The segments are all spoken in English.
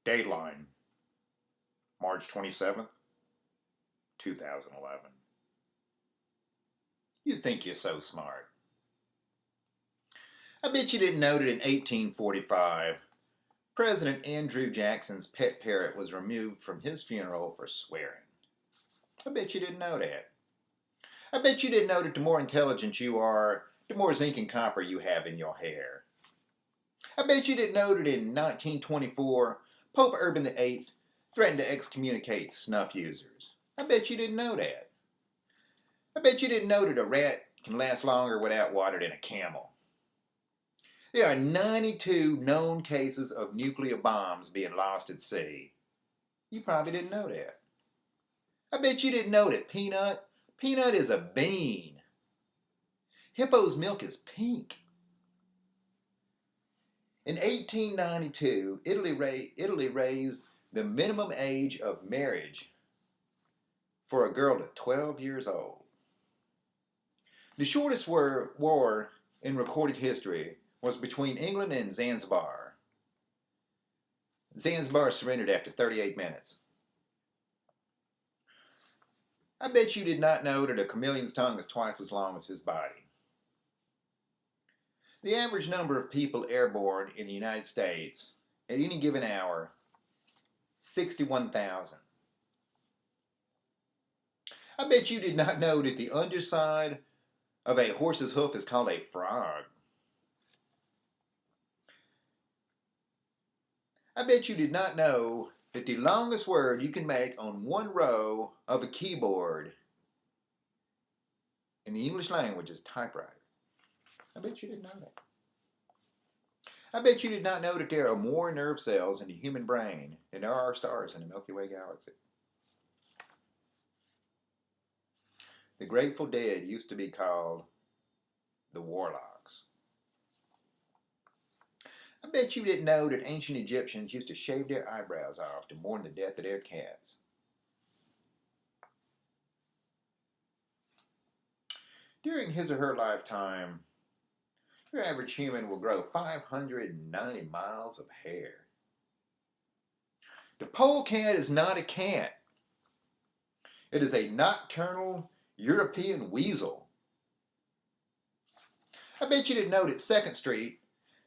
Dateline, March 27th, 2011. You think you're so smart. I bet you didn't know that in 1845, President Andrew Jackson's pet parrot was removed from his funeral for swearing. I bet you didn't know that. I bet you didn't know that the more intelligent you are, the more zinc and copper you have in your hair. I bet you didn't know that in 1924, Pope Urban VIII threatened to excommunicate snuff users. I bet you didn't know that. I bet you didn't know that a rat can last longer without water than a camel. There are 92 known cases of nuclear bombs being lost at sea. You probably didn't know that. I bet you didn't know that peanut is a bean. Hippo's milk is pink. In 1892, Italy raised the minimum age of marriage for a girl to 12 years old. The shortest war in recorded history was between England and Zanzibar. Zanzibar surrendered after 38 minutes. I bet you did not know that a chameleon's tongue is twice as long as his body. The average number of people airborne in the United States at any given hour, 61,000. I bet you did not know that the underside of a horse's hoof is called a frog. I bet you did not know that the longest word you can make on one row of a keyboard in the English language is typewriter. I bet you didn't know that. I bet you did not know that there are more nerve cells in the human brain than there are stars in the Milky Way galaxy. The Grateful Dead used to be called the Warlocks. I bet you didn't know that ancient Egyptians used to shave their eyebrows off to mourn the death of their cats. During his or her lifetime, your average human will grow 590 miles of hair. The polecat is not a cat. It is a nocturnal European weasel. I bet you didn't know that 2nd Street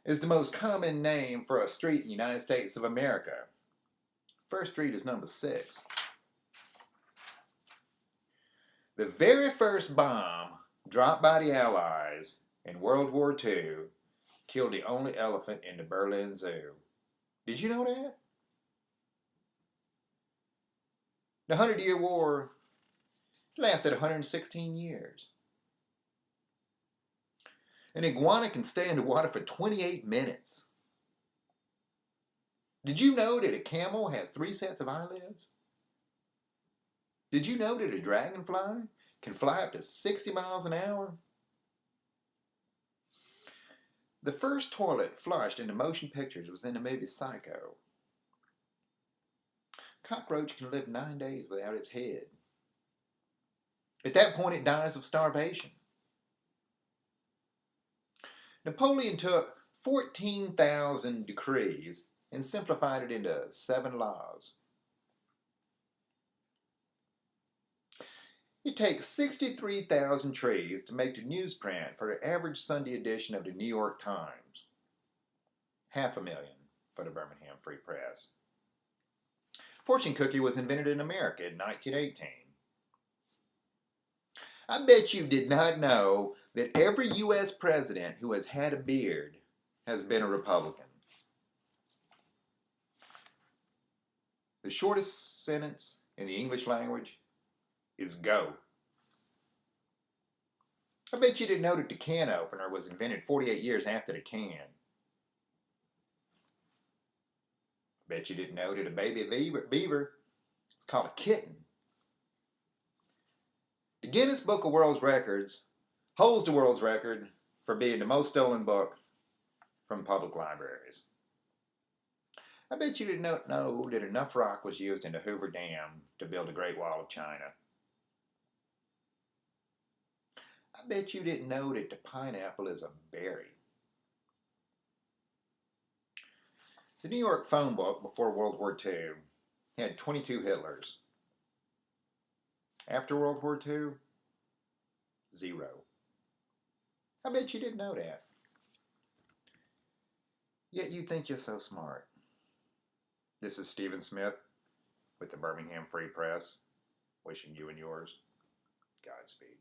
is the most common name for a street in the United States of America. 1st Street is number 6. The very first bomb dropped by the Allies in World War II killed the only elephant in the Berlin Zoo. Did you know that? The 100-Year War lasted 116 years. An iguana can stay underwater for 28 minutes. Did you know that a camel has 3 sets of eyelids? Did you know that a dragonfly can fly up to 60 miles an hour? The first toilet flushed into motion pictures was in the movie Psycho. A cockroach can live 9 days without its head. At that point, it dies of starvation. Napoleon took 14,000 decrees and simplified it into 7 laws. It takes 63,000 trees to make the newsprint for the average Sunday edition of the New York Times. 500,000 for the Birmingham Free Press. Fortune cookie was invented in America in 1918. I bet you did not know that every U.S. president who has had a beard has been a Republican. The shortest sentence in the English language is go. I bet you didn't know that the can opener was invented 48 years after the can. I bet you didn't know that a baby beaver is called a kitten. The Guinness Book of World Records holds the world's record for being the most stolen book from public libraries. I bet you didn't know that enough rock was used in the Hoover Dam to build the Great Wall of China. I bet you didn't know that the pineapple is a berry. The New York phone book before World War II had 22 Hitlers. After World War II, 0. I bet you didn't know that. Yet you think you're so smart. This is Stephen Smith with the Birmingham Free Press, wishing you and yours Godspeed.